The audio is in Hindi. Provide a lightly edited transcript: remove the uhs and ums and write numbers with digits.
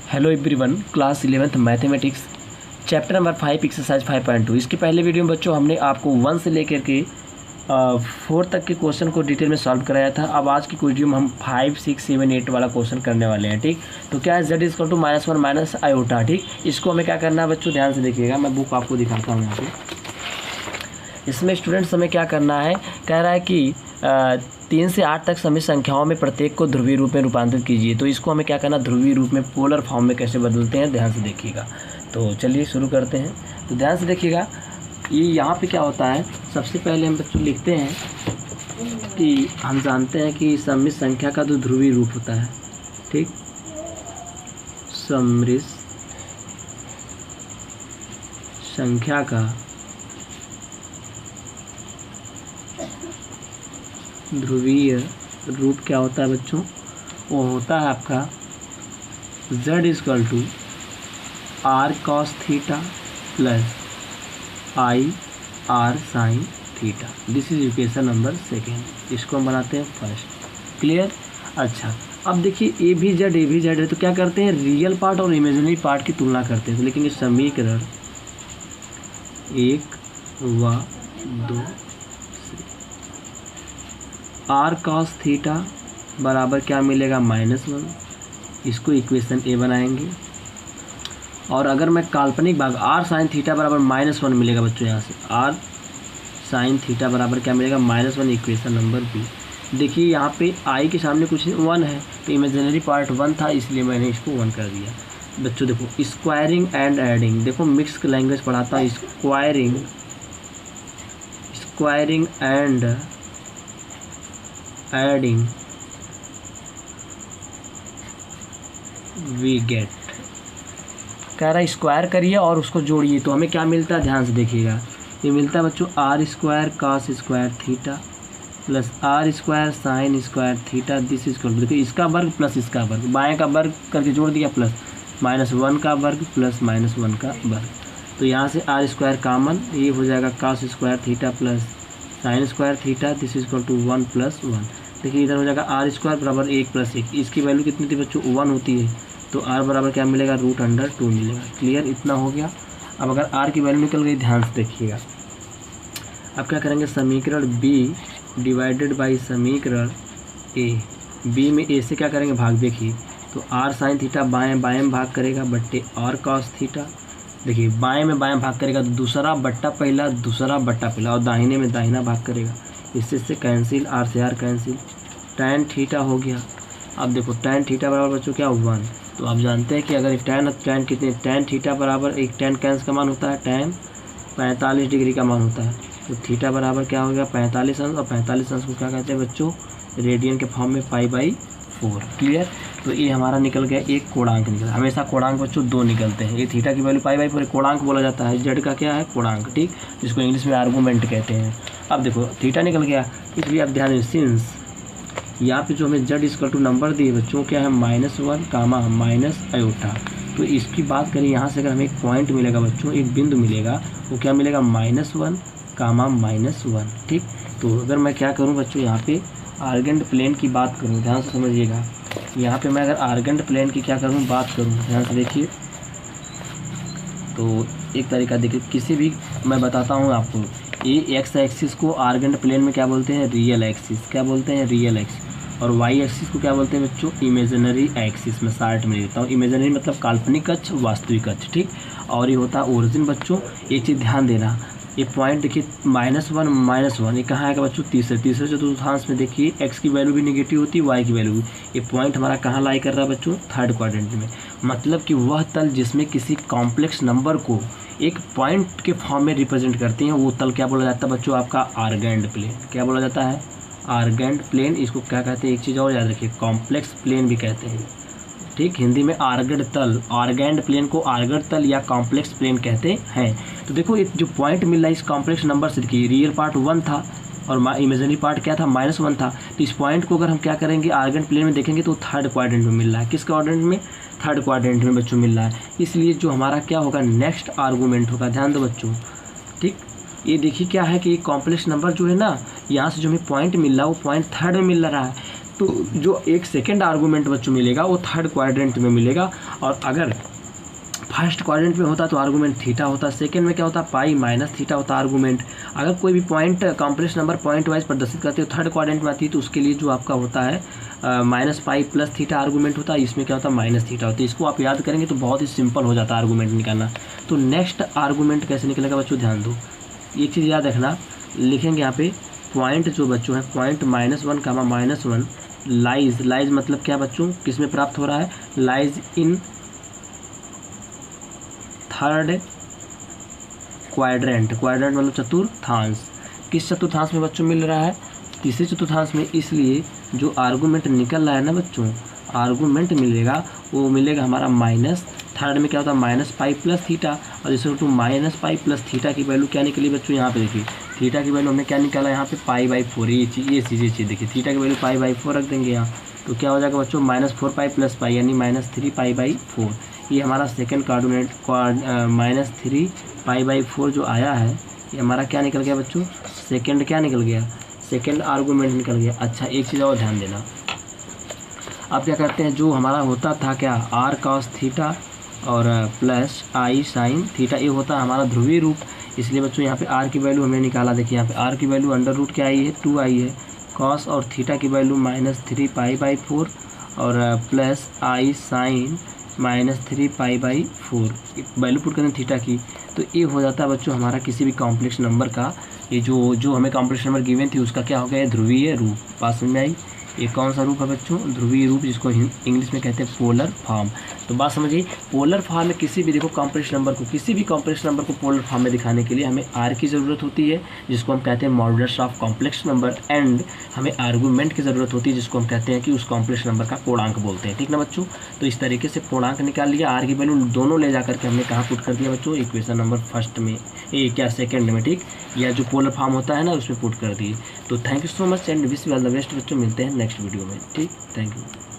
Hello everyone, class 11th mathematics chapter number 5 exercise 5.2। इसके पहले वीडियो में बच्चों हमने आपको 1 से लेकर के 4 तक के क्वेश्चन को डिटेल में सॉल्व कराया था। अब आज की वीडियो में हम 5, 6, 7, 8 वाला क्वेश्चन करने वाले हैं। ठीक, तो क्या है z equal to -1 minus iota. ठीक, इसको हमें क्या करना है बच्चों, ध्यान से देखिएगा। मैं बुक आपको दिखाता हूँ यहाँ पे। इसमें स्टूडेंट्स हमें क्या करना है, कह रहा है कि 3 से 8 तक सभी संख्याओं में प्रत्येक को ध्रुवीय रूप में रूपांतरित कीजिए। तो इसको हमें क्या करना, ध्रुवीय रूप में पोलर फॉर्म में कैसे बदलते हैं, ध्यान से देखिएगा। तो चलिए शुरू करते हैं। तो ध्यान से देखिएगा, ये यहाँ पे क्या होता है, सबसे पहले हम बच्चों लिखते हैं कि हम जानते हैं कि सम्मिश्र संख्या का जो ध्रुवीय रूप होता है, ठीक, सम्मिश्र संख्या का ध्रुवीय रूप क्या होता है बच्चों, वो होता है आपका z equal to r cos theta plus i r sin theta. This is equation number 2। इसको हम बनाते हैं फर्स्ट। क्लियर। अच्छा, अब देखिए ए भी जेड है, तो क्या करते हैं, रियल पार्ट और इमेजिनरी पार्ट की तुलना करते हैं। तो लेकिन ये समीकरण 1 व 2 r cos थीटा बराबर क्या मिलेगा, -1। इसको इक्वेशन ए बनाएंगे। और अगर मैं काल्पनिक भाग r sin थीटा बराबर -1 मिलेगा बच्चों, यहाँ से r sin थीटा बराबर क्या मिलेगा, -1, इक्वेशन नंबर बी। देखिए यहाँ पे i के सामने कुछ 1 है, तो इमेजिनरी पार्ट 1 था, इसलिए मैंने इसको 1 कर दिया। बच्चों देखो, स्क्वायरिंग एंड एडिंग, देखो मिक्स लैंग्वेज पढ़ाता है। Squaring and adding we get, कह रहा है स्क्वायर करिए और उसको जोड़िए, तो हमें क्या मिलता है, ध्यान से देखिएगा। ये मिलता है बच्चों r square cos square theta plus r square sine square theta. This is equal to, देखिए इसका वर्ग प्लस इसका वर्ग, बाएं का वर्ग करके जोड़ दिया, प्लस -1 का वर्ग प्लस -1 का वर्ग। तो यहाँ से r स्क्वायर कॉमन, ये हो जाएगा cos square theta plus sine square theta. This is equal to 1 + 1। देखिए इधर हो जाएगा r स्क्वायर बराबर 1 + 1। इसकी वैल्यू कितनी थी बच्चों, 1 होती है, तो r बराबर क्या मिलेगा, √2 मिलेगा। क्लियर, इतना हो गया। अब अगर r की वैल्यू निकल गई, ध्यान से देखिएगा। अब क्या करेंगे, समीकरण b डिवाइडेड बाई समीकरण a। b में a से क्या करेंगे, भाग। देखिए तो r sin थीटा बाएँ में भाग करेगा बट्टे r cos थीटा। देखिए बाएं में बाएं भाग करेगा तो दूसरा बट्टा पहला, और दाहिने में दाहिना भाग करेगा। इससे कैंसिल, r से r कैंसिल, tan थीटा हो गया। अब देखो tan थीटा बराबर बच्चों क्या, 1। तो आप जानते हैं कि अगर tan कितने, tan थीटा बराबर एक tan कैंस का मान होता है, tan 45 डिग्री का मान होता है। तो थीटा बराबर क्या हो गया, 45 अंश, और 45 अंश को क्या कहते हैं बच्चों, रेडियन के फॉर्म में π/4। क्लियर। तो ये हमारा निकल गया, एक कोणांक निकला। हमेशा कोणांक बच्चों 2 निकलते हैं। ये थीटा की वैल्यू π/4 कोणांक बोला जाता है। जेड का क्या है, कोणांक, ठीक, जिसको इंग्लिश में आर्गूमेंट कहते हैं। अब देखो थीटा निकल गया, इसलिए आप ध्यान दें, सिंस यहाँ पे जो हमें z इक्वल टू नंबर दिए बच्चों, क्या है, -1 कामा माइनस आयोटा। तो इसकी बात करें, यहाँ से अगर हमें एक पॉइंट मिलेगा बच्चों, एक बिंदु मिलेगा, वो क्या मिलेगा, -1 कामा -1। ठीक, तो अगर मैं क्या करूँ बच्चों, यहाँ पे आर्गेंट प्लेन की बात करूँ, ध्यान से समझिएगा। यहाँ पे मैं अगर आर्गेंट प्लेन की क्या करूँ, बात करूँ, ध्यान से देखिए। तो एक तरीका देखिए, किसी भी, मैं बताता हूँ आपको, ये x एक्सिस को आर्गेंट प्लेन में क्या बोलते हैं, रियल एक्सिस। क्या बोलते हैं, रियल एक्सिस। और y एक्सिस को क्या बोलते हैं बच्चों, इमेजिनरी एक्सिस। में शार्ट में लिखता हूँ, इमेजिनरी मतलब काल्पनिक अक्ष, वास्तविक अक्ष। ठीक, और ये होता है ओरिजिन बच्चों। एक चीज़ ध्यान देना, ये पॉइंट देखिए -1 ये कहाँ आएगा बच्चों, तीसरे चतुर्थांश में। देखिए x की वैल्यू भी नेगेटिव होती है, y की वैल्यू भी। ये पॉइंट हमारा कहाँ लाई कर रहा है बच्चों, 3rd क्वाड्रेंट में। मतलब कि वह तल जिसमें किसी कॉम्प्लेक्स नंबर को एक पॉइंट के फॉर्म में रिप्रेजेंट करते हैं, वो तल क्या बोला जाता है बच्चों, आपका आर्गेंट प्लेन। क्या बोला जाता है, आर्गेंट प्लेन। इसको क्या कहते हैं, एक चीज़ और याद रखिए, कॉम्प्लेक्स प्लेन भी कहते हैं। ठीक, हिंदी में आर्गेंट तल, आर्गेंट प्लेन को आर्गेंट तल या कॉम्प्लेक्स प्लेन कहते हैं। तो देखो एक जो पॉइंट मिल रहा है इस कॉम्प्लेक्स नंबर से, देखिए रियल पार्ट 1 था और इमेजिनरी पार्ट क्या था, -1 था। तो इस पॉइंट को अगर हम क्या करेंगे, आर्गेंट प्लेन में देखेंगे तो 3rd क्वाड्रेंट में मिल रहा है। किस क्वाड्रेंट में, 3rd क्वाड्रेंट में बच्चों मिल रहा है। इसलिए जो हमारा क्या होगा, नेक्स्ट आर्गूमेंट होगा। ध्यान दो बच्चों। ठीक, ये देखिए क्या है कि कॉम्प्लेक्स नंबर जो है ना, यहाँ से जो हमें पॉइंट मिल रहा है वो पॉइंट 3rd में मिल रहा है। तो जो एक सेकेंड आर्गूमेंट बच्चों मिलेगा वो थर्ड क्वाड्रेंट में मिलेगा, और अगर फर्स्ट क्वाड्रेंट में होता तो आर्गूमेंट थीटा होता, सेकंड में क्या होता पाई माइनस थीटा होता आर्गूमेंट। अगर कोई भी point complex number point wise प्रदर्शित करते हो थर्ड क्वाड्रेंट में आती है तो उसके लिए जो आपका होता है minus pi plus theta argument होता है, इसमें क्या होता है माइनस थीटा होता है। इसको आप याद करेंगे तो बहुत ही सिंपल हो जाता है आर्गूमेंट निकालना। तो नेक्स्ट आर्गूमेंट कैसे निकलेगा बच्चों, ध्यान दो, एक चीज़ याद रखना, लिखेंगे यहाँ पे पॉइंट जो बच्चों है पॉइंट -1 कामा -1 लाइज मतलब क्या बच्चों, किस में प्राप्त हो रहा है, लाइज इन थर्ड क्वाड्रेंट मतलब चतुर्थांश। किस चतुर्थांश में बच्चों मिल रहा है, तीसरे चतुर्थांश में। इसलिए जो आर्गूमेंट निकल रहा है ना बच्चों, आर्गूमेंट मिलेगा वो मिलेगा हमारा माइनस, थर्ड में क्या होता है माइनस पाई प्लस थीटा, और इसे two minus pi plus theta की वैल्यू क्या निकली बच्चों, यहाँ पे देखिए थीटा की वैल्यू हमने क्या निकाला यहाँ पे पाई/4। ये चीज़ देखिए थीटा की वैल्यू पाई/4 रख देंगे यहाँ, तो क्या हो जाएगा बच्चों -4 पाई प्लस पाई यानी -3 पाई/4। ये हमारा सेकंड कोऑर्डिनेट -3 पाई/4 जो आया है ये हमारा क्या निकल गया बच्चों, सेकंड क्या निकल गया, सेकंड आर्गूमेंट निकल गया। अच्छा एक चीज़ और ध्यान देना, अब क्या करते हैं, जो हमारा होता था क्या r cos थीटा और प्लस i sin थीटा, ये होता है हमारा ध्रुवीय रूप। इसलिए बच्चों यहाँ पे r की वैल्यू हमने निकाला, देखिए यहाँ पे r की वैल्यू अंडर रूट क्या आई है 2 आई है, cos और थीटा की वैल्यू -3 पाई/4 और प्लस i sin -3 पाई/4 वैल्यू पुट करते हैं थीटा की। तो ये हो जाता है बच्चों हमारा किसी भी कॉम्प्लेक्स नंबर का, ये जो हमें कॉम्प्लेक्स नंबर गिवन थी उसका क्या हो गया ध्रुवीय रूप। बात समझ में आई, ये कौन सा रूप है बच्चों, ध्रुवीय रूप, जिसको इंग्लिश में कहते हैं पोलर फॉर्म। तो बात समझिए, पोलर फॉर्म में किसी भी देखो कॉम्प्लेक्स नंबर को, किसी भी कॉम्प्लेक्स नंबर को पोलर फॉर्म में दिखाने के लिए हमें आर की ज़रूरत होती है, जिसको हम कहते हैं modulus of complex number, and हमें आर्गूमेंट की ज़रूरत होती है, जिसको हम कहते हैं कि उस कॉम्प्लेक्स नंबर का पूर्णांक बोलते हैं। ठीक ना बच्चों, तो इस तरीके से पूर्णांक निकाल लिया, आर की वैल्यू दोनों ले जाकर के हमने कहाँ पुट कर दिया बच्चों, इक्वेशन नंबर फर्स्ट में, ये क्या सेकंड में, ठीक, या जो पोलर फॉर्म होता है ना उसमें पुट कर दिए। तो thank you so much and wish you all the best बच्चों, मिलते हैं नेक्स्ट वीडियो में, ठीक, थैंक यू।